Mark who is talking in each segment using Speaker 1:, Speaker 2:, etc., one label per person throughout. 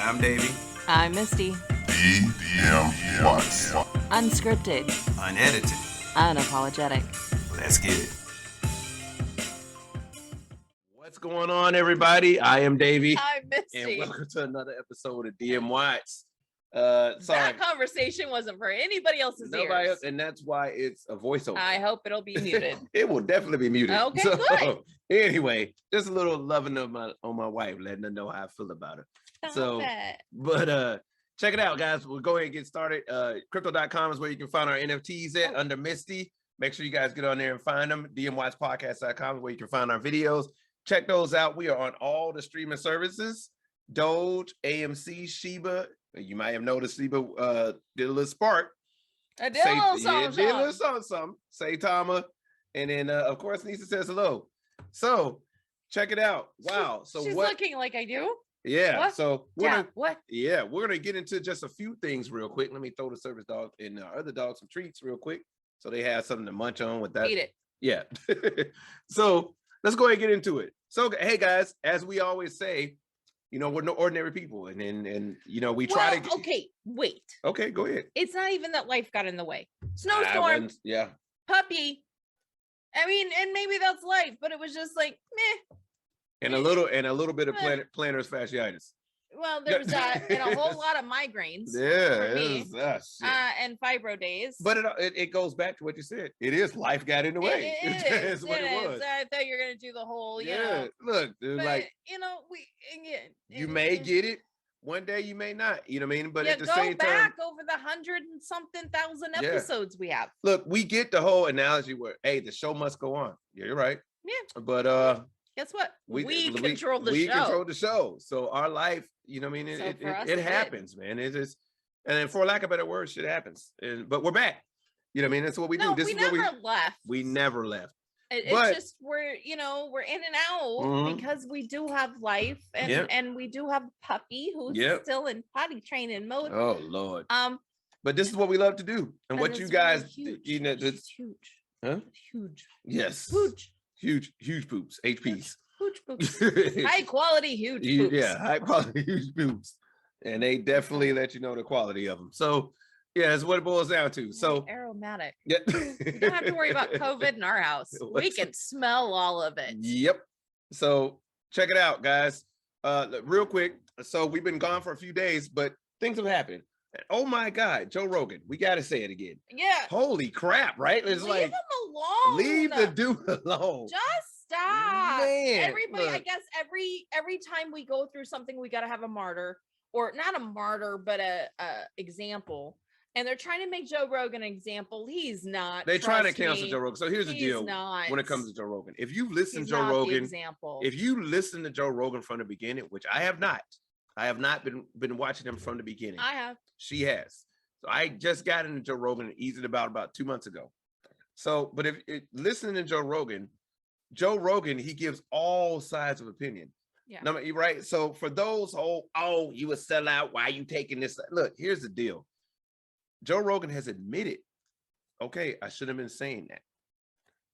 Speaker 1: I'm Davey.
Speaker 2: I'm Misty.
Speaker 3: DMWATS.
Speaker 2: Unscripted.
Speaker 1: Unedited.
Speaker 2: Unapologetic.
Speaker 1: Let's get it. What's going on, everybody? I am Davey.
Speaker 2: I'm Misty.
Speaker 1: And welcome to another episode of DMWATS. Sorry.
Speaker 2: That conversation wasn't for anybody else's
Speaker 1: Nobody
Speaker 2: ears.
Speaker 1: else, and that's why it's a voiceover.
Speaker 2: I hope it'll be muted.
Speaker 1: It will definitely be muted.
Speaker 2: Okay, good.
Speaker 1: Anyway, just a little loving of on my wife, letting her know how I feel about her. Check it out, guys. We'll go ahead and get started. Crypto.com is where you can find our NFTs at under Misty. Make sure you guys get on there and find them. DMWATSpodcast.com is where you can find our videos. Check those out. We are on all the streaming services. Doge, AMC, Shiba. You might have noticed Shiba did a little spark.
Speaker 2: I did a little
Speaker 1: something. Say Tama. And then, of course, Nisa says hello. So, check it out. Wow. So
Speaker 2: she's looking like I do.
Speaker 1: Yeah.
Speaker 2: What?
Speaker 1: So
Speaker 2: We're
Speaker 1: gonna get into just a few things real quick. Let me throw the service dog and our other dogs some treats real quick, so they have something to munch on with that.
Speaker 2: Eat it.
Speaker 1: Yeah. So let's go ahead and get into it. So hey guys, as we always say, you know, we're no ordinary people, and you know we try to.
Speaker 2: Okay, wait.
Speaker 1: Okay, go ahead.
Speaker 2: It's not even that life got in the way. Snowstorm.
Speaker 1: Yeah.
Speaker 2: Puppy. I mean, and maybe that's life, but it was just like meh.
Speaker 1: And a little bit of plantar fasciitis.
Speaker 2: Well, there's that and a whole lot of migraines.
Speaker 1: Yeah,
Speaker 2: for me. And fibro days.
Speaker 1: But it goes back to what you said. It is life got in the way.
Speaker 2: It
Speaker 1: is what it was.
Speaker 2: I thought you were gonna do the whole,
Speaker 1: Look, dude,
Speaker 2: but,
Speaker 1: like you may get it one day, you may not. You know what I mean? But at the same time,
Speaker 2: go back over the 100-something thousand episodes we have.
Speaker 1: Look, we get the whole analogy where the show must go on. Yeah, you're right.
Speaker 2: Yeah.
Speaker 1: But
Speaker 2: guess what? We control the show.
Speaker 1: We control the show. So our life, you know what I mean? It happens, man. It is, and then for lack of better words, shit happens. But we're back. You know what I mean? That's what we do. This
Speaker 2: we
Speaker 1: is
Speaker 2: never
Speaker 1: what
Speaker 2: left.
Speaker 1: We never left.
Speaker 2: It's just we're in and out because we do have life and we do have a puppy who's still in potty training mode.
Speaker 1: Oh Lord. But this is what we love to do. And what you guys
Speaker 2: really huge.
Speaker 1: you know, it's
Speaker 2: huge.
Speaker 1: Huh?
Speaker 2: Huge.
Speaker 1: Yes. Huge poops. HPs.
Speaker 2: Huge poops. High quality huge poops.
Speaker 1: Yeah, high quality huge poops. And they definitely let you know the quality of them. So yeah, that's what it boils down to. So
Speaker 2: aromatic.
Speaker 1: Yeah.
Speaker 2: We don't have to worry about COVID in our house. We can smell all of it.
Speaker 1: Yep. So check it out, guys. Real quick. So we've been gone for a few days, but things have happened. Oh my God, Joe Rogan. We got to say it again.
Speaker 2: Yeah.
Speaker 1: Holy crap, right? It's
Speaker 2: leave him alone.
Speaker 1: Leave the dude alone.
Speaker 2: Just stop.
Speaker 1: Man,
Speaker 2: everybody, I guess every time we go through something, we got to have a martyr, or not a martyr, but a example. And they're trying to make Joe Rogan an example. He's not.
Speaker 1: They're trying to cancel Joe Rogan. So here's the deal
Speaker 2: not.
Speaker 1: When it comes to Joe Rogan. If you listen to
Speaker 2: He's
Speaker 1: Joe
Speaker 2: not
Speaker 1: Rogan,
Speaker 2: the example.
Speaker 1: if you listen to Joe Rogan from the beginning, which I have not been watching him from the beginning.
Speaker 2: I have.
Speaker 1: She has. So I just got into Joe Rogan and eased it about 2 months ago. So, but if listening to Joe Rogan, he gives all sides of opinion.
Speaker 2: Yeah.
Speaker 1: No, right. So for those you a sellout, why are you taking this? Look, here's the deal. Joe Rogan has admitted, okay, I should have been saying that.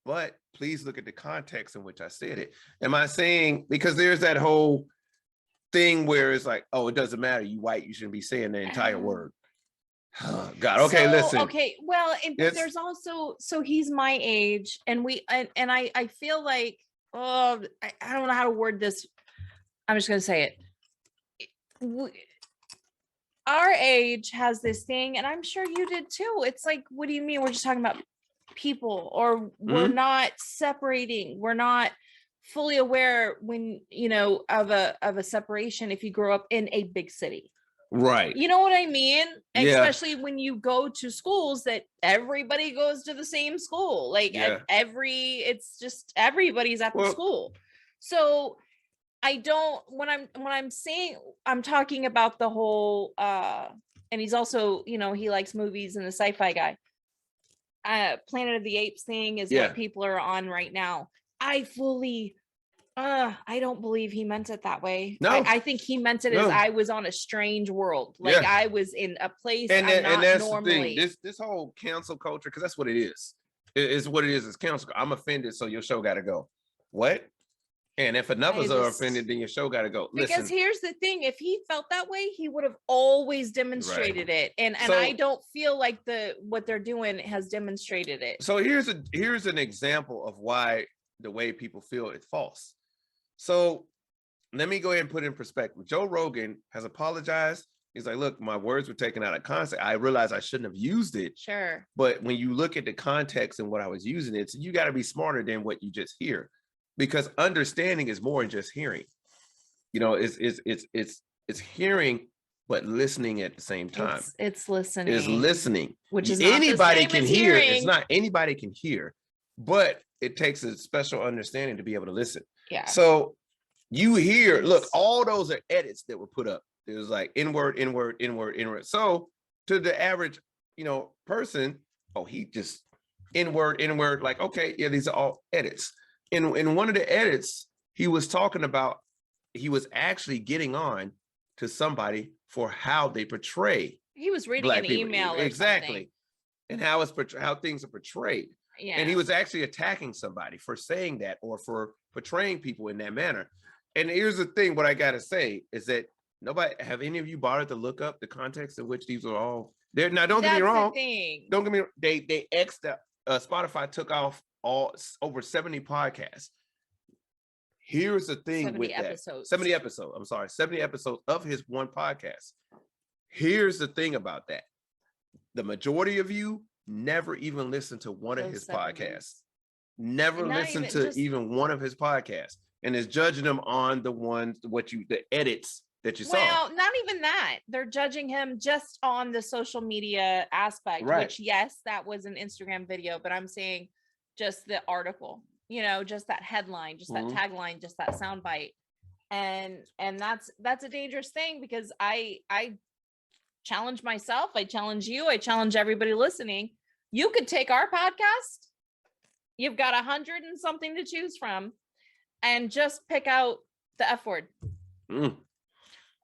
Speaker 1: But please look at the context in which I said it. Am I saying, because there's that whole thing where it's like, it doesn't matter, you white, you shouldn't be saying the entire word. Oh, God. Okay, listen.
Speaker 2: Okay, well, but there's also, so he's my age, and I feel like, I don't know how to word this. I'm just gonna say it. Our age has this thing, and I'm sure you did too. It's like, what do you mean? We're just talking about people, or we're not separating. We're not fully aware when of a separation if you grow up in a big city.
Speaker 1: Right.
Speaker 2: You know what I mean?
Speaker 1: Yeah.
Speaker 2: Especially when you go to schools that everybody goes to the same school. Like it's just everybody's at the school. So I don't, when I'm saying, I'm talking about the whole and he's also, he likes movies and the sci-fi guy. Planet of the Apes thing is what people are on right now. I fully I don't believe he meant it that way.
Speaker 1: No,
Speaker 2: I think he meant it as I was on a strange world. Like I was in a place I'm not
Speaker 1: that's
Speaker 2: normally.
Speaker 1: The thing. This whole cancel culture, because that's what it is. It's what it is. It's cancel. I'm offended, so your show got to go. What? And if others are offended, then your show got to go.
Speaker 2: Because here's the thing: if he felt that way, he would have always demonstrated it. And I don't feel like what they're doing has demonstrated it.
Speaker 1: So here's an example of why the way people feel is false. So let me go ahead and put it in perspective. Joe Rogan has apologized. He's like, look, my words were taken out of context. I realized I shouldn't have used it.
Speaker 2: Sure.
Speaker 1: But when you look at the context and what I was using it, so you got to be smarter than what you just hear. Because understanding is more than just hearing. You know, it's hearing, but listening at the same time.
Speaker 2: It's listening.
Speaker 1: It's listening.
Speaker 2: Which is
Speaker 1: anybody can hear. It's not anybody can hear, but it takes a special understanding to be able to listen.
Speaker 2: Yeah.
Speaker 1: So you hear, look, all those are edits that were put up. It was like N-word, N-word, N-word, N-word. So to the average, person, oh, he just N-word, N-word, like, okay, yeah, these are all edits. In one of the edits, he was talking about, he was actually getting on to somebody for how they portray.
Speaker 2: He was reading an email or
Speaker 1: exactly, and how things are portrayed.
Speaker 2: Yeah.
Speaker 1: And he was actually attacking somebody for saying that or for portraying people in that manner. And here's the thing: what I gotta say is that have any of you bothered to look up the context in which these are all there? Now, don't get me wrong. Don't get me wrong. They X'd out. Spotify took off over 70 podcasts. Here's the thing with that. 70 episodes. I'm sorry, 70 episodes of his one podcast. Here's the thing about that. The majority of you never even listened to one of his podcasts. Never listened to even one of his podcasts, and is judging them on the edits that you saw.
Speaker 2: Well, not even that. They're judging him just on the social media aspect, which, yes, that was an Instagram video, but I'm saying just the article, just that headline, just that tagline, just that soundbite. And that's a dangerous thing, because I challenge myself. I challenge you. I challenge everybody listening. You could take our podcast. You've got 100 and something to choose from, and just pick out the F word.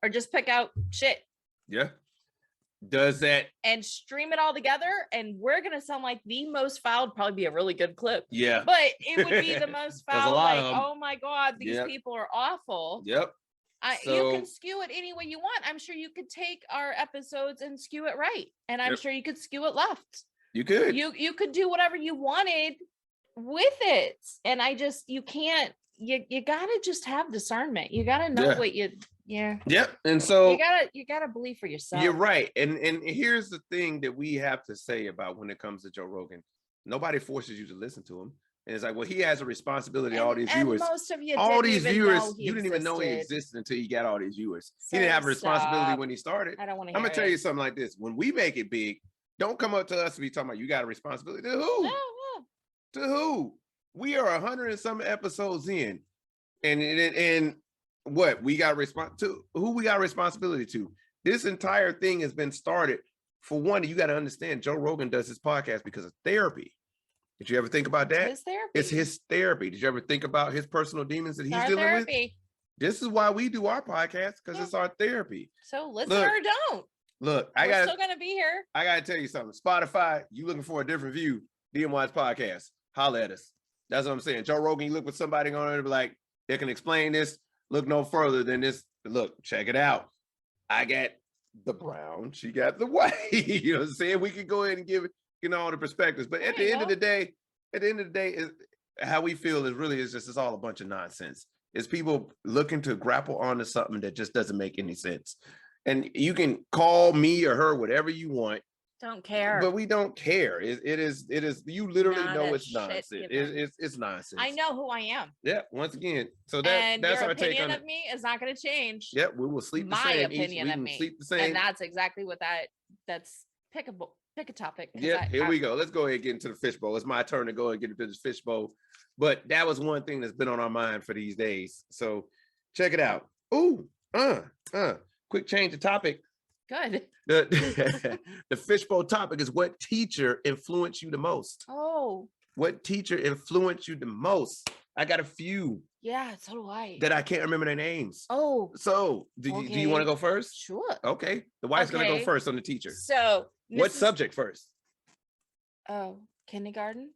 Speaker 2: Or just pick out shit. Yeah.
Speaker 1: Does that.
Speaker 2: And stream it all together. And we're going to sound like the most foul. Probably be a really good clip.
Speaker 1: Yeah.
Speaker 2: But it would be the most foul. Like, oh my God, these people are awful.
Speaker 1: Yep.
Speaker 2: You can skew it any way you want. I'm sure you could take our episodes and skew it right. And I'm sure you could skew it left.
Speaker 1: You could.
Speaker 2: You could do whatever you wanted with it. And you can't, you gotta just have discernment. You gotta know what
Speaker 1: Yep. And so
Speaker 2: you gotta believe for yourself.
Speaker 1: You're right. And here's the thing that we have to say about when it comes to Joe Rogan. Nobody forces you to listen to him. And it's like, well, he has a responsibility to all these viewers.
Speaker 2: Most of you
Speaker 1: you didn't even know he existed until you got all these viewers. He didn't have a responsibility when he started.
Speaker 2: I don't want to
Speaker 1: I'm gonna tell you something like this. When we make it big, don't come up to us and be talking about you got a responsibility. To who?
Speaker 2: No.
Speaker 1: To who? We are 100 and some episodes in. And what we got who we got responsibility to. This entire thing has been started. For one, you got to understand, Joe Rogan does his podcast because of therapy. Did you ever think about that? It's his therapy. Did you ever think about his personal demons that he's dealing with? This is why we do our podcast, because it's our therapy.
Speaker 2: So listen or don't.
Speaker 1: Look,
Speaker 2: we're still gonna be here.
Speaker 1: I gotta tell you something. Spotify, you looking for a different view? DMWATS podcast. Holla at us. That's what I'm saying. Joe Rogan, you look with somebody on there to be like, they can explain this. Look no further than this. Look, check it out. I got the brown. She got the white. You know what I'm saying? We can go ahead and give it, all the perspectives. But at the end of the day, is how we feel it's all a bunch of nonsense. It's people looking to grapple onto something that just doesn't make any sense. And you can call me or her whatever you want.
Speaker 2: Don't care.
Speaker 1: But we don't care. It is you literally know it's nonsense. It's nonsense.
Speaker 2: I know who I am.
Speaker 1: Yeah, once again. So
Speaker 2: that's
Speaker 1: our
Speaker 2: take on it.
Speaker 1: Opinion
Speaker 2: of me is not going to change.
Speaker 1: Yeah, we will sleep the same.
Speaker 2: My opinion of me.
Speaker 1: Sleep the same.
Speaker 2: And that's exactly what that's pick a topic.
Speaker 1: Yeah, here we go. Let's go ahead and get into the fishbowl. It's my turn to go and get into this fishbowl. But that was one thing that's been on our mind for these days. So check it out. Ooh, quick change of topic.
Speaker 2: Good.
Speaker 1: The fishbowl topic is, what teacher influenced you the most?
Speaker 2: Oh.
Speaker 1: What teacher influenced you the most? I got a few.
Speaker 2: Yeah, so do I.
Speaker 1: That I can't remember their names.
Speaker 2: Oh.
Speaker 1: So do you want to go first?
Speaker 2: Sure.
Speaker 1: Okay. The wife's gonna go first on the teacher.
Speaker 2: So
Speaker 1: what subject first?
Speaker 2: Oh, kindergarten.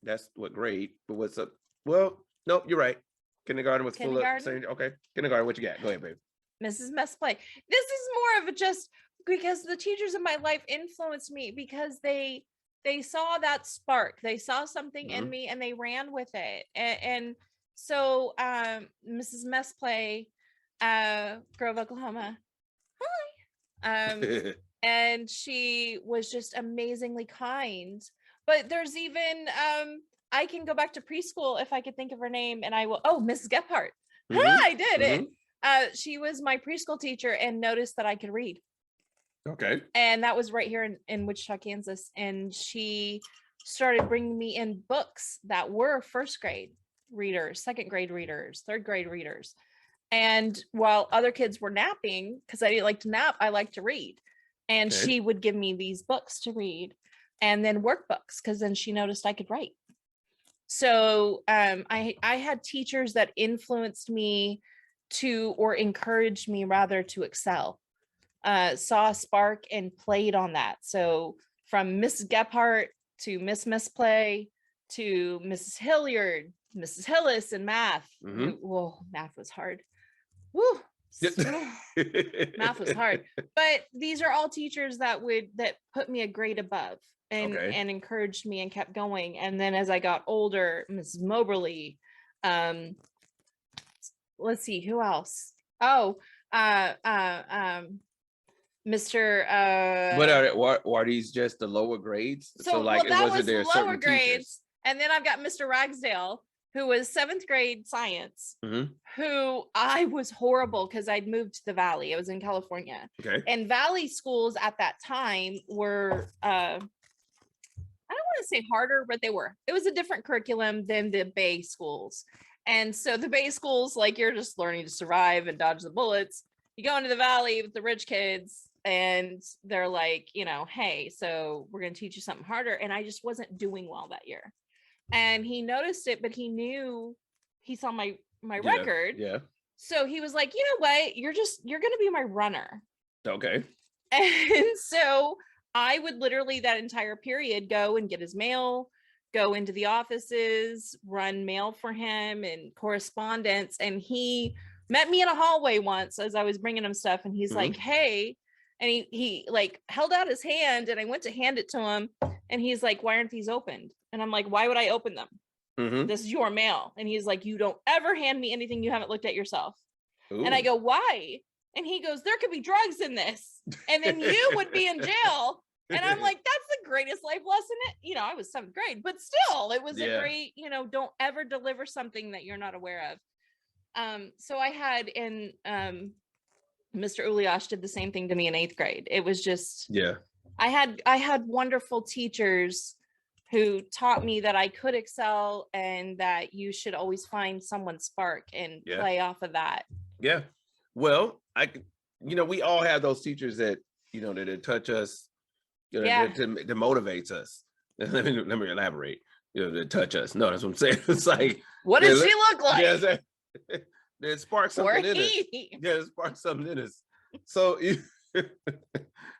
Speaker 1: That's what grade? But what's up? Well, nope, you're right. Kindergarten was full of
Speaker 2: Kindergarten?
Speaker 1: okay. Kindergarten, what you got? Go ahead, baby.
Speaker 2: Mrs. Mess Play. This is more of a just because the teachers in my life influenced me because they saw that spark. They saw something in me and they ran with it. And so Mrs. Mess Play, Grove, Oklahoma. Hi. And she was just amazingly kind. But there's even I can go back to preschool if I could think of her name, and I will. Oh, Mrs. Gephardt. I did it. She was my preschool teacher and noticed that I could read.
Speaker 1: Okay.
Speaker 2: And that was right here in Wichita, Kansas. And she started bringing me in books that were first grade readers, second grade readers, third grade readers. And while other kids were napping, because I didn't like to nap, I like to read. And she would give me these books to read and then workbooks, because then she noticed I could write. So I had teachers that influenced me or encouraged me rather to excel. Saw a spark and played on that. So from Miss Gephardt to Miss Play to Mrs. Hilliard, Mrs. Hillis in math. Whoa, math was hard. Woo. Math was hard. But these are all teachers that put me a grade above and encouraged me and kept going. And then as I got older, Mrs. Moberly, let's see, who else? Oh, Mr.
Speaker 1: What are these just the lower grades?
Speaker 2: So like it wasn't there lower grades. And then I've got Mr. Ragsdale, who was 7th grade science, who I was horrible because I'd moved to the Valley. I was in California. Okay. And Valley schools at that time were I don't want to say harder, but they were. It was a different curriculum than the Bay schools. And so the Bay schools, like you're just learning to survive and dodge the bullets. You go into the Valley with the rich kids and they're like, hey, so we're going to teach you something harder. And I just wasn't doing well that year. And he noticed it, but he saw my record. Yeah. So he was like, you know what? You're going to be my runner.
Speaker 1: Okay.
Speaker 2: And so I would literally that entire period go and get his mail, go into the offices, run mail for him and correspondence. And he met me in a hallway once as I was bringing him stuff. And he's like, hey, and he like held out his hand and I went to hand it to him. And he's like, why aren't these opened? And I'm like, why would I open them? This is your mail. And he's like, you don't ever hand me anything you haven't looked at yourself. Ooh. And I go, why? And he goes, there could be drugs in this. And then you would be in jail. And I'm like, that's the greatest life lesson. I was 7th grade, but still it was a great, don't ever deliver something that you're not aware of. So I had in Mr. Uliash did the same thing to me in 8th grade. It was just, I had wonderful teachers who taught me that I could excel and that you should always find someone's spark and play off of that.
Speaker 1: Yeah. Well, we all have those teachers that, that touch us, that motivates us. Let me elaborate, that touch us. No, that's what I'm saying. It's like,
Speaker 2: what does she look like?
Speaker 1: Yeah, it sparks something in us. Yeah, it sparks something in us. So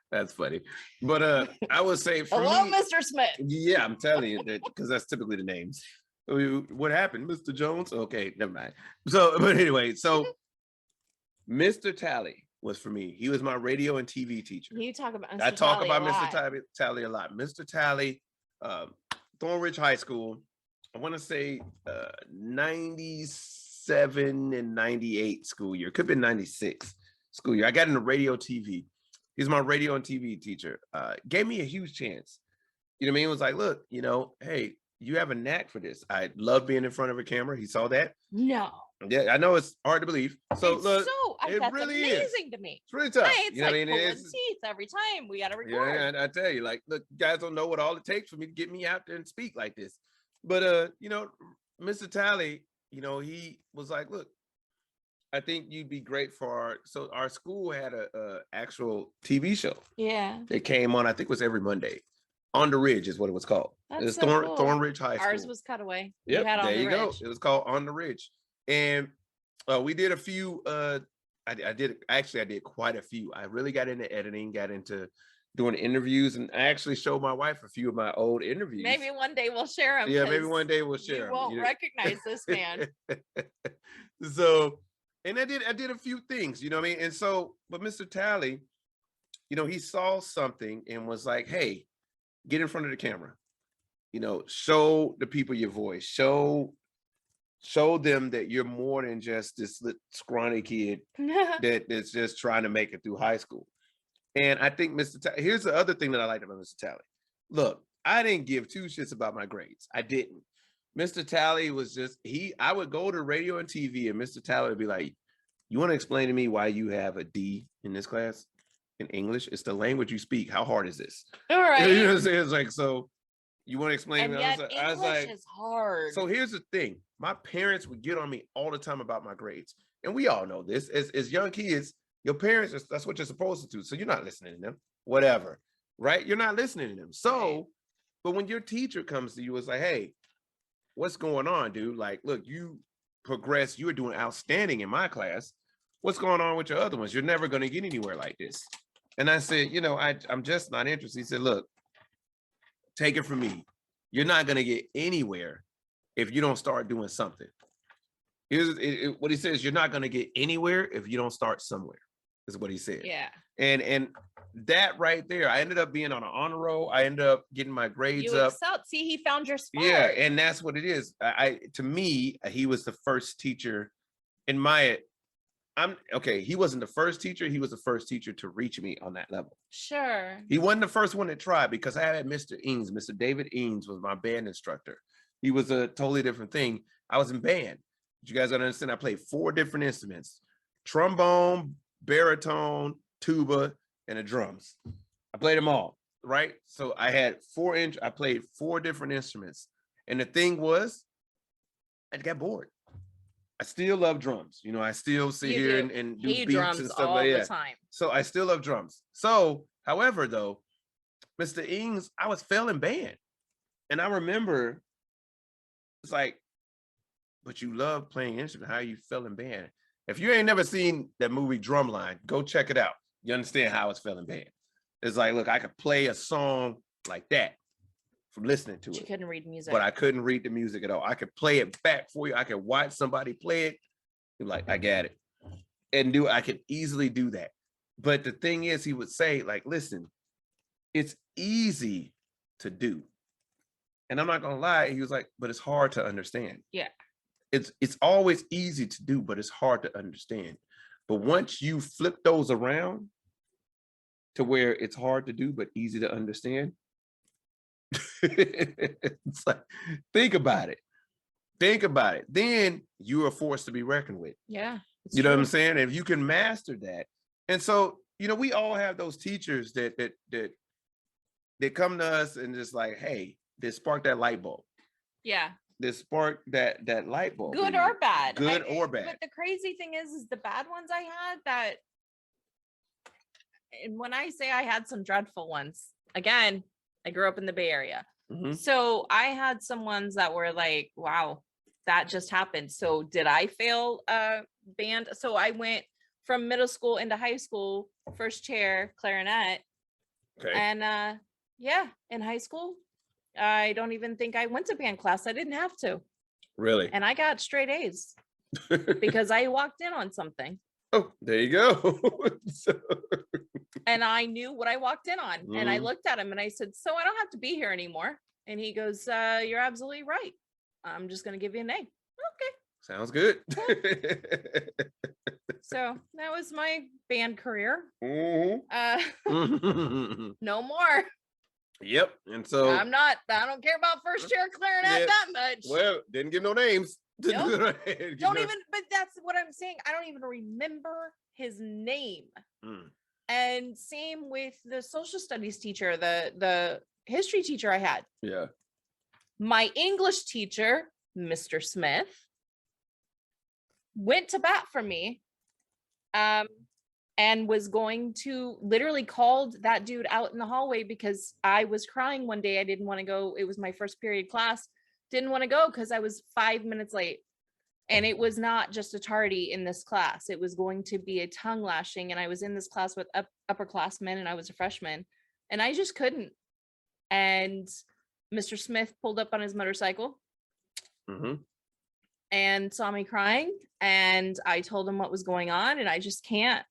Speaker 1: that's funny. But I would say for
Speaker 2: hello,
Speaker 1: me,
Speaker 2: Mr. Smith.
Speaker 1: Yeah, I'm telling you that because that's typically the names. What happened, Mr. Jones? Okay, never mind. So, but anyway, so Mr. Talley was for me. He was my radio and TV teacher.
Speaker 2: You talk about Mr.
Speaker 1: I talk about Mr. Talley a lot. Mr. Talley, Thornridge High School. I want to say 97 and 98 school year. Could have been 96 school year. I got into radio TV. He's my radio and TV teacher. Gave me a huge chance. You know what I mean? It was like, look, hey, you have a knack for this. I love being in front of a camera. He saw that.
Speaker 2: No.
Speaker 1: Yeah, I know it's hard to believe. So look,
Speaker 2: that's really amazing to me.
Speaker 1: It's really tough.
Speaker 2: Hey, it's like pulling teeth every time we got to record.
Speaker 1: Yeah, and I tell you, like, look, you guys don't know what all it takes for me to get me out there and speak like this. But Mr. Talley, he was like, look, I think you'd be great for our school had a actual TV show. Yeah. It came on, I think it was every Monday. On the Ridge is what it was called. It was cool. Thornridge High School.
Speaker 2: Ours was Cutaway.
Speaker 1: Yep, there you go. It was called On the Ridge. And we did a few, I did quite a few. I really got into editing, got into doing interviews, and I actually showed my wife a few of my old interviews.
Speaker 2: Maybe one day we'll share them.
Speaker 1: Yeah, maybe one day we'll share
Speaker 2: You
Speaker 1: them.
Speaker 2: won't recognize this man.
Speaker 1: So, and I did a few things, you know what I mean? And so, but Mr. Talley, you know, he saw something and was like, hey, get in front of the camera, you know, show the people your voice, show them that you're more than just this scrawny kid that's just trying to make it through high school. And I think Mr. Talley, here's the other thing that I liked about Mr. Talley. Look, I didn't give two shits about my grades. I didn't. Mr. Talley was just, I would go to radio and TV and Mr. Talley would be like, you want to explain to me why you have a D in this class in English? It's the language you speak. How hard is this?
Speaker 2: All right.
Speaker 1: You know what I'm saying? It's like, so you want to explain
Speaker 2: and
Speaker 1: to me?
Speaker 2: Yet
Speaker 1: I was like,
Speaker 2: is hard.
Speaker 1: So here's the thing. My parents would get on me all the time about my grades. And we all know this. As young kids, your parents, that's what you're supposed to do. So you're not listening to them, whatever, right? You're not listening to them. So, but when your teacher comes to you, it's like, hey, what's going on, dude? Like, look, you progressed. You were doing outstanding in my class. What's going on with your other ones? You're never going to get anywhere like this. And I said, you know, I'm just not interested. He said, look, take it from me. You're not going to get anywhere if you don't start doing something. Here's what he says. You're not going to get anywhere if you don't start somewhere, is what he said.
Speaker 2: Yeah.
Speaker 1: And that right there, I ended up being on an honor roll. I ended up getting my grades up.
Speaker 2: Excelled. See, he found your spot.
Speaker 1: Yeah, and that's what it is. To me, he was the first teacher in my, he wasn't the first teacher. He was the first teacher to reach me on that level.
Speaker 2: Sure.
Speaker 1: He wasn't the first one to try because I had Mr. Eames. Mr. David Eames was my band instructor. He was a totally different thing. I was in band. You guys don't understand. I played 4 different instruments: trombone, baritone, tuba, and the drums. I played them all, right? So I had I played 4 different instruments. And the thing was, I got bored. I still love drums. You know, I still sit here and do beats drums and stuff like that. Time. So I still love drums. So, however, though, Mr. Ings, I was failing band. And I remember, it's like, but you love playing instrument. How you failing band? If you ain't never seen that movie Drumline, go check it out. You understand how I was failing band. It's like, look, I could play a song like that from listening to it.
Speaker 2: You couldn't read music.
Speaker 1: But I couldn't read the music at all. I could play it back for you. I could watch somebody play it. You're like, I got it. And I could easily do that. But the thing is, he would say, like, listen, it's easy to do. And I'm not gonna lie, he was like, but it's hard to understand.
Speaker 2: Yeah.
Speaker 1: It's always easy to do, but it's hard to understand. But once you flip those around to where it's hard to do, but easy to understand, it's like, think about it. Think about it. Then you are forced to be reckoned with.
Speaker 2: Yeah.
Speaker 1: You know what I'm saying? If you can master that. And so, you know, we all have those teachers that come to us and just like, hey, they spark that light bulb. Yeah. They spark that light bulb.
Speaker 2: Good or bad.
Speaker 1: Good or bad.
Speaker 2: But the crazy thing is the bad ones I had that, and when I say I had some dreadful ones, again, I grew up in the Bay Area. Mm-hmm. So I had some ones that were like, wow, that just happened. So did I fail band? So I went from middle school into high school, first chair, clarinet. Okay. And in high school, I don't even think I went to band class. I didn't have to.
Speaker 1: Really?
Speaker 2: And I got straight A's because I walked in on something.
Speaker 1: Oh, there you go.
Speaker 2: And I knew what I walked in on. And I looked at him and I said, so I don't have to be here anymore. And he goes, you're absolutely right. I'm just going to give you a name. Okay.
Speaker 1: Sounds good.
Speaker 2: So that was my band career.
Speaker 1: Mm-hmm.
Speaker 2: No more.
Speaker 1: Yep. And so
Speaker 2: I don't care about first chair clarinet that much.
Speaker 1: Well, didn't give no names.
Speaker 2: Nope. Don't even, but that's what I'm saying. I don't even remember his name. And same with the social studies teacher, the history teacher I had.
Speaker 1: Yeah. My
Speaker 2: English teacher, Mr. Smith, went to bat for me. And was going to literally called that dude out in the hallway because I was crying one day. I didn't want to go. It was my first period class. Didn't want to go because I was 5 minutes late. And it was not just a tardy in this class. It was going to be a tongue lashing. And I was in this class with upperclassmen and I was a freshman. and I just couldn't. And Mr. Smith pulled up on his motorcycle and saw me crying, and I told him what was going on, and I just can't.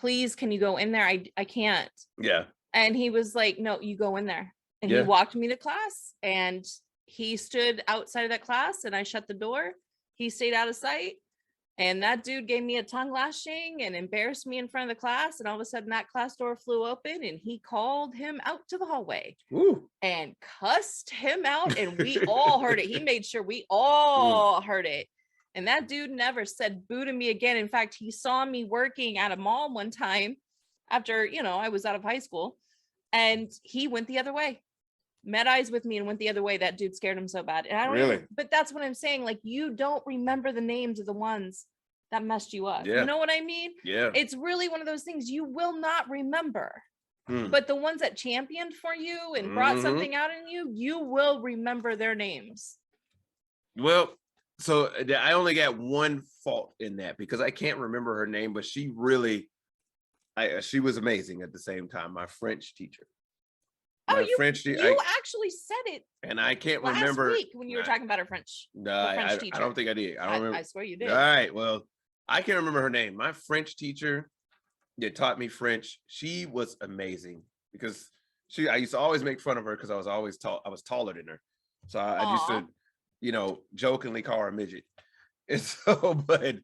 Speaker 2: Please, can you go in there? I can't.
Speaker 1: Yeah.
Speaker 2: And he was like, no, you go in there. And he walked me to class, and he stood outside of that class, and I shut the door. He stayed out of sight. And that dude gave me a tongue lashing and embarrassed me in front of the class. And all of a sudden that class door flew open, and he called him out to the hallway and cussed him out. And we all heard it. He made sure we all heard it. And that dude never said boo to me again. In fact, he saw me working at a mall one time after, I was out of high school, and he went the other way, met eyes with me and went the other way. That dude scared him so bad. And I don't really, but that's what I'm saying. Like, you don't remember the names of the ones that messed you up. You know what I mean?
Speaker 1: Yeah.
Speaker 2: It's really one of those things you will not remember. But the ones that championed for you and brought something out in you, you will remember their names.
Speaker 1: Well, so I only got one fault in that, because I can't remember her name, but she really, she was amazing at the same time. My French teacher.
Speaker 2: You actually said it,
Speaker 1: and I can't
Speaker 2: last
Speaker 1: remember
Speaker 2: week when you were talking about her French.
Speaker 1: No, I don't think I did. I don't remember.
Speaker 2: I swear you did.
Speaker 1: All right, well, I can't remember her name. My French teacher that taught me French, she was amazing, because I used to always make fun of her because I was always tall. I was taller than her, so I used to, jokingly call her a midget. And so, but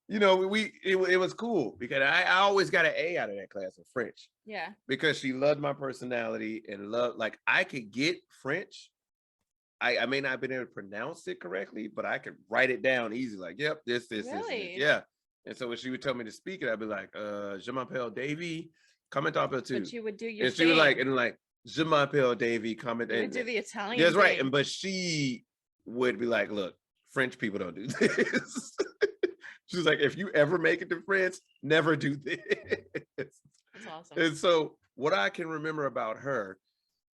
Speaker 1: it was cool because I always got an A out of that class of French.
Speaker 2: Yeah.
Speaker 1: Because she loved my personality and like, I could get French. I may not have been able to pronounce it correctly, but I could write it down easy. Like, yep, this.
Speaker 2: Really?
Speaker 1: Yeah. And so when she would tell me to speak it, I'd be like, je m'appelle Davy, comment t'appelles tu?
Speaker 2: But you would do your
Speaker 1: And she was like, je m'appelle Davy, comment.
Speaker 2: You would do the Italian.
Speaker 1: That's right. But she would be like, look, French people don't do this. She was like, if you ever make it to France, never do this.
Speaker 2: That's awesome.
Speaker 1: And so what I can remember about her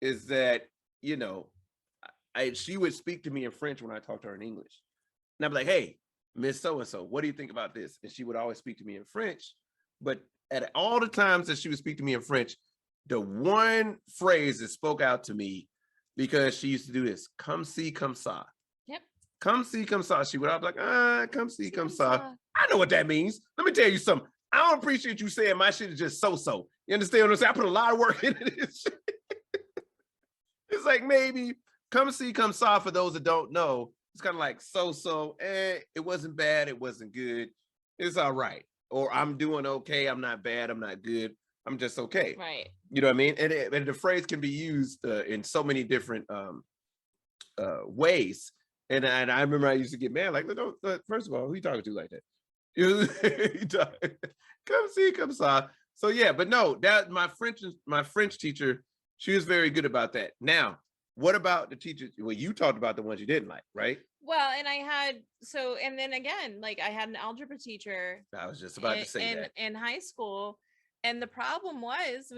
Speaker 1: is that, she would speak to me in French when I talked to her in English. And I'd be like, hey, Miss So-and-so, what do you think about this? And she would always speak to me in French. But at all the times that she would speak to me in French, the one phrase that spoke out to me, because she used to do this, comme ci, comme ça.
Speaker 2: Yep.
Speaker 1: Come see, come saw. She would always be like, come see, come saw. I know what that means. Let me tell you something. I don't appreciate you saying my shit is just so-so. You understand what I'm saying? I put a lot of work into this shit. It's like, maybe come see, come saw, for those that don't know. It's kind of like so-so. It wasn't bad. It wasn't good. It's all right. Or I'm doing okay. I'm not bad. I'm not good. I'm just okay.
Speaker 2: Right.
Speaker 1: You know what I mean? And the phrase can be used in so many different ways. And I remember I used to get mad, like, look, first of all, who you talking to like that? Come see, come saw. So yeah, but no, that my French teacher, she was very good about that. Now, what about the teachers? Well, you talked about the ones you didn't like, right?
Speaker 2: Well, and and then again, like, I had an algebra teacher.
Speaker 1: I was just about to say that.
Speaker 2: In high school. And the problem was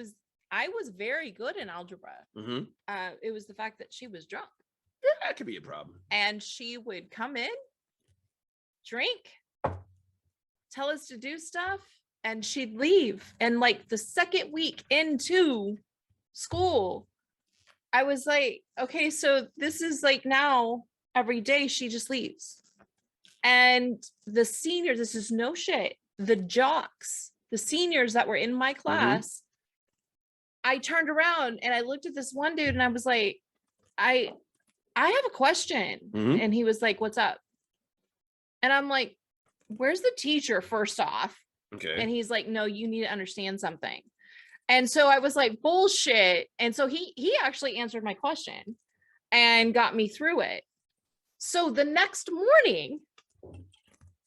Speaker 2: I was very good in algebra. It was the fact that she was drunk.
Speaker 1: Yeah, that could be a problem.
Speaker 2: And she would come in, drink, tell us to do stuff, and she'd leave. And like the second week into school, I was like, okay, so this is like now every day she just leaves. And the seniors, this is no shit, the jocks, the seniors that were in my class, I turned around and I looked at this one dude and I was like, I have a question. And he was like, what's up? And I'm like, where's the teacher, first off?
Speaker 1: Okay.
Speaker 2: And he's like, no, you need to understand something. And so I was like, bullshit. And so he actually answered my question and got me through it. So the next morning,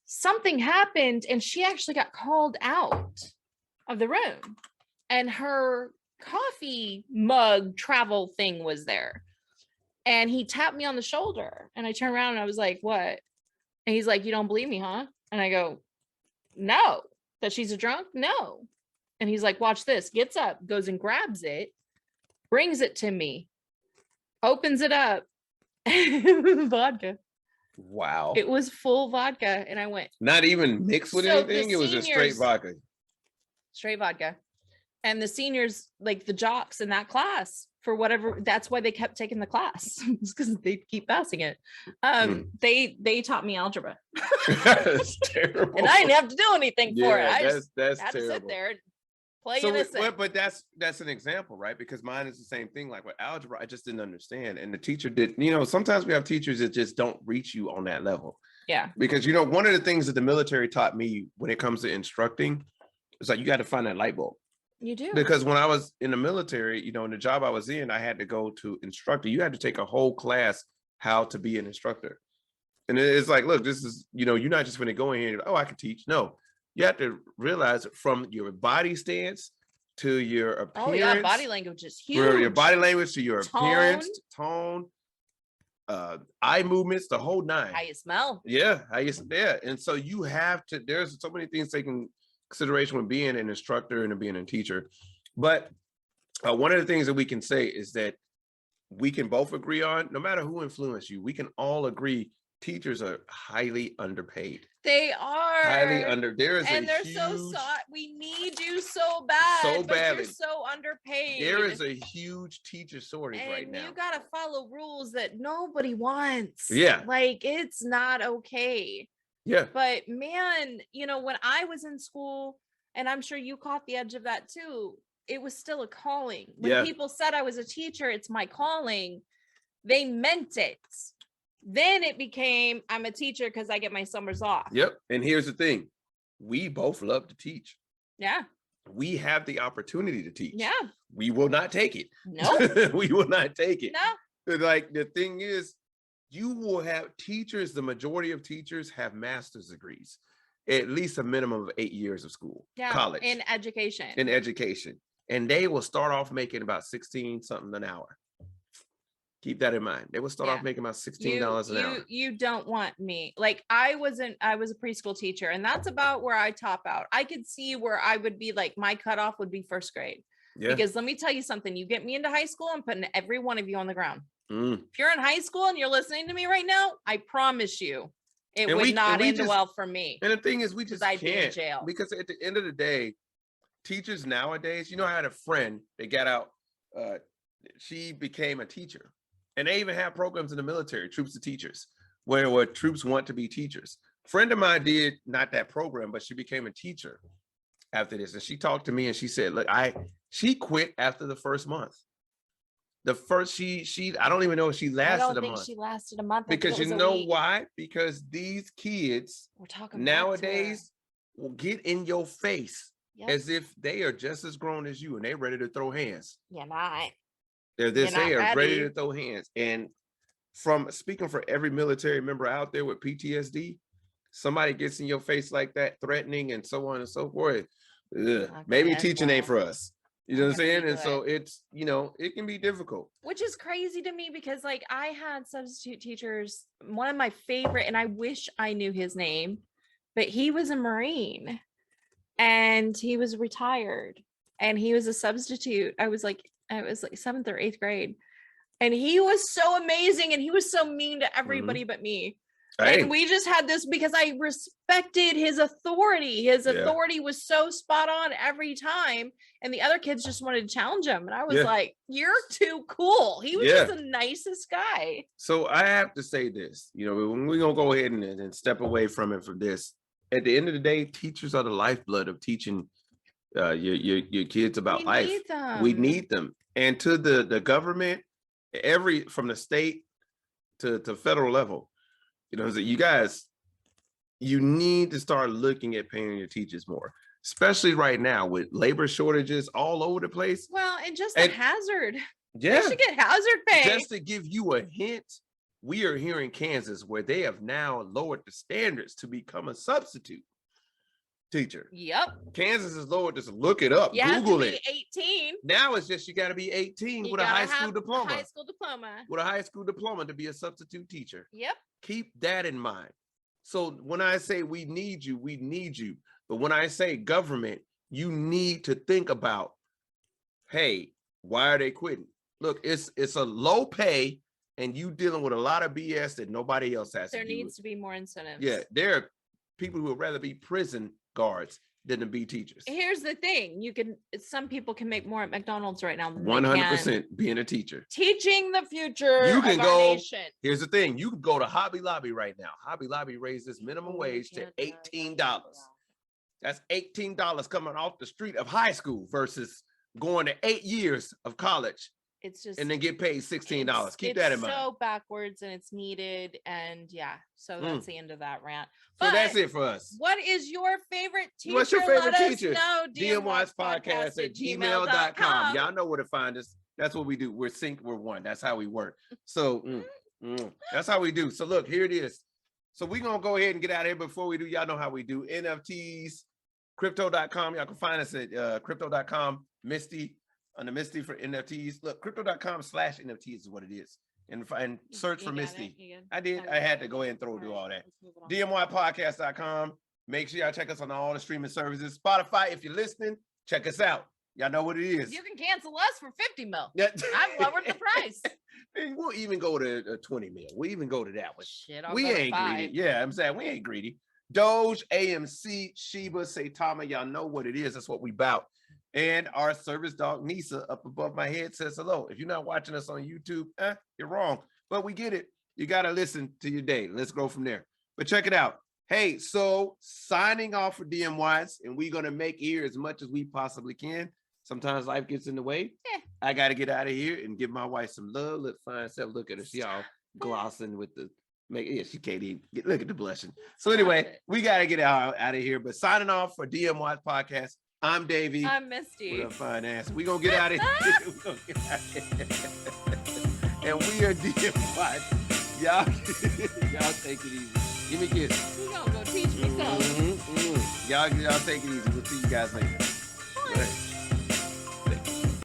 Speaker 2: something happened and she actually got called out of the room, and her coffee mug travel thing was there. And he tapped me on the shoulder and I turned around and I was like, what? And he's like, you don't believe me, huh? And I go, no. That she's a drunk? No. And he's like, watch this. Gets up, goes and grabs it, brings it to me, opens it up. Vodka.
Speaker 1: Wow.
Speaker 2: It was full vodka. And I went,
Speaker 1: not even mixed with anything? It was just straight vodka.
Speaker 2: Straight vodka. And the seniors, like the jocks in that class, for whatever, that's why they kept taking the class, because they keep passing it. They taught me algebra.
Speaker 1: That's terrible.
Speaker 2: And I didn't have to do anything for it. I just
Speaker 1: that's
Speaker 2: had
Speaker 1: terrible.
Speaker 2: to sit there and play
Speaker 1: So,
Speaker 2: innocent.
Speaker 1: but that's an example, right? Because mine is the same thing. Like with algebra, I just didn't understand, and the teacher did. You know, sometimes we have teachers that just don't reach you on that level.
Speaker 2: Yeah.
Speaker 1: Because you know, one of the things that the military taught me when it comes to instructing is like you got to find that light bulb.
Speaker 2: You do.
Speaker 1: Because when I was in the military, you know, in the job I was in, I had to go to instructor. You had to take a whole class how to be an instructor. And it's like, look, this is, you know, you're not just going to go in here and, oh, I can teach. No, you have to realize from your body stance to your appearance. Oh yeah,
Speaker 2: body language is huge.
Speaker 1: Your body language to your appearance, tone, eye movements, the whole nine.
Speaker 2: How you smell.
Speaker 1: Yeah, how you And so you have to, there's so many things taken consideration when being an instructor and being a teacher. But one of the things that we can say is that we can both agree on, no matter who influenced you, we can all agree teachers are highly underpaid.
Speaker 2: They are
Speaker 1: highly under. They're
Speaker 2: so we need you so bad,
Speaker 1: so badly.
Speaker 2: You're so underpaid.
Speaker 1: There is a huge teacher shortage right now.
Speaker 2: You gotta follow rules that nobody wants.
Speaker 1: Yeah,
Speaker 2: like it's not okay.
Speaker 1: Yeah.
Speaker 2: But man, you know, when I was in school, and I'm sure you caught the edge of that too, it was still a calling. When people said I was a teacher, it's my calling, they meant it. Then it became, I'm a teacher because I get my summers off.
Speaker 1: Yep. And here's the thing. We both love to teach.
Speaker 2: Yeah.
Speaker 1: We have the opportunity to teach.
Speaker 2: Yeah.
Speaker 1: We will not take it.
Speaker 2: No.
Speaker 1: We will not take it.
Speaker 2: No.
Speaker 1: Like the thing is, you will have teachers, the majority of teachers have master's degrees, at least a minimum of 8 years of school, college.
Speaker 2: In education.
Speaker 1: And they will start off making about 16 something an hour. Keep that in mind. They will start off making about $16 an hour.
Speaker 2: You don't want me. Like I was a preschool teacher, and that's about where I top out. I could see where I would be like, my cutoff would be first grade. Yeah. Because let me tell you something, you get me into high school, I'm putting every one of you on the ground. If you're in high school and you're listening to me right now, I promise you it would not end well for me.
Speaker 1: And the thing is, we just
Speaker 2: can't. Be in jail.
Speaker 1: Because at the end of the day, teachers nowadays, you know, I had a friend that got out, she became a teacher. And they even have programs in the military, troops to teachers, where troops want to be teachers. A friend of mine did not that program, but she became a teacher after this. And she talked to me and she said, look, she quit after the first month. The first, I don't even know if she lasted a month. I don't think
Speaker 2: she lasted a month.
Speaker 1: Because you know why? Because these kids nowadays will get in your face as if they are just as grown as you and they're ready to throw hands.
Speaker 2: You're not.
Speaker 1: They are ready to throw hands. And from speaking for every military member out there with PTSD, somebody gets in your face like that, threatening and so on and so forth. Maybe teaching ain't for us. You know what I'm saying? And so it's, you know, it can be difficult.
Speaker 2: Which is crazy to me because like I had substitute teachers, one of my favorite, and I wish I knew his name, but he was a Marine and he was retired and he was a substitute. I was like 7th or 8th grade. And he was so amazing and he was so mean to everybody but me. Hey. And we just had this because I respected his authority. His authority was so spot on every time. And the other kids just wanted to challenge him. And I was like, you're too cool. He was just the nicest guy.
Speaker 1: So I have to say this, you know, we're going to go ahead and step away from it for this. At the end of the day, teachers are the lifeblood of teaching your kids about life. We need them. And to the government, from the state to federal level, you know, you guys, you need to start looking at paying your teachers more, especially right now with labor shortages all over the place.
Speaker 2: Well, and just the hazard.
Speaker 1: Yeah.
Speaker 2: They should get hazard pay.
Speaker 1: Just to give you a hint, we are here in Kansas where they have now lowered the standards to become a substitute teacher.
Speaker 2: Yep.
Speaker 1: Kansas is lowered. Just look it up. Google it.
Speaker 2: 18.
Speaker 1: Now it's just you got to be 18 with a high school diploma.
Speaker 2: High school diploma.
Speaker 1: With a high school diploma to be a substitute teacher.
Speaker 2: Yep.
Speaker 1: Keep that in mind. So when I say we need you, we need you. But when I say government, you need to think about, hey, why are they quitting? Look, it's a low pay and you dealing with a lot of BS that nobody else has to do.
Speaker 2: There needs to be more incentives.
Speaker 1: Yeah, there are people who would rather be prison guards than to be teachers.
Speaker 2: Here's the thing: some people can make more at McDonald's right now than
Speaker 1: 100% being a teacher.
Speaker 2: Teaching the future
Speaker 1: You can
Speaker 2: of
Speaker 1: go.
Speaker 2: our nation.
Speaker 1: Here's the thing: you can go to Hobby Lobby right now. Hobby Lobby raised this minimum wage to $18. That's $18 coming off the street of high school versus going to 8 years of college.
Speaker 2: It's just
Speaker 1: and then get paid $16. Keep that in mind.
Speaker 2: It's so backwards and it's needed. And yeah, so that's the end of that rant.
Speaker 1: So that's it for us.
Speaker 2: What is your favorite teacher?
Speaker 1: What's your favorite teacher?
Speaker 2: DMWATSpodcast@gmail.com.
Speaker 1: Y'all know where to find us. That's what we do. We're sync, we're one. That's how we work. So that's how we do. So look, here it is. So we're going to go ahead and get out of here. Before we do, y'all know how we do. NFTs, crypto.com. Y'all can find us at crypto.com, Misty. On the Misty for NFTs. Look, crypto.com/NFTs is what it is. And search for Misty. I did. I had to go ahead and do all that. DMWATPodcast.com. Make sure y'all check us on all the streaming services. Spotify, if you're listening, check us out. Y'all know what it is.
Speaker 2: You can cancel us for 50 mil. I've lowered the price.
Speaker 1: We'll even go to 20 mil. We even go to that one.
Speaker 2: Shit,
Speaker 1: we ain't greedy. Yeah, I'm saying we ain't greedy. Doge, AMC, Shiba, Saitama. Y'all know what it is. That's what we bout. And our service dog, Nisa, up above my head says hello. If you're not watching us on YouTube, you're wrong. But we get it. You got to listen to your day. Let's go from there. But check it out. Hey, so signing off for DMWATS, and we're going to make here as much as we possibly can. Sometimes life gets in the way. I got to get out of here and give my wife some love. Look, fine self. Look at her. She all glossing with the... she can't even look at the blushing. So anyway, we got to get out of here. But signing off for DMWATS Podcast. I'm Davey.
Speaker 2: I'm Misty.
Speaker 1: With a fine ass. We're going to get out of here. And we are DMWATS. Y'all take it easy. Give me a kiss.
Speaker 2: You gonna go teach me something.
Speaker 1: Y'all take it easy. We'll see you guys later.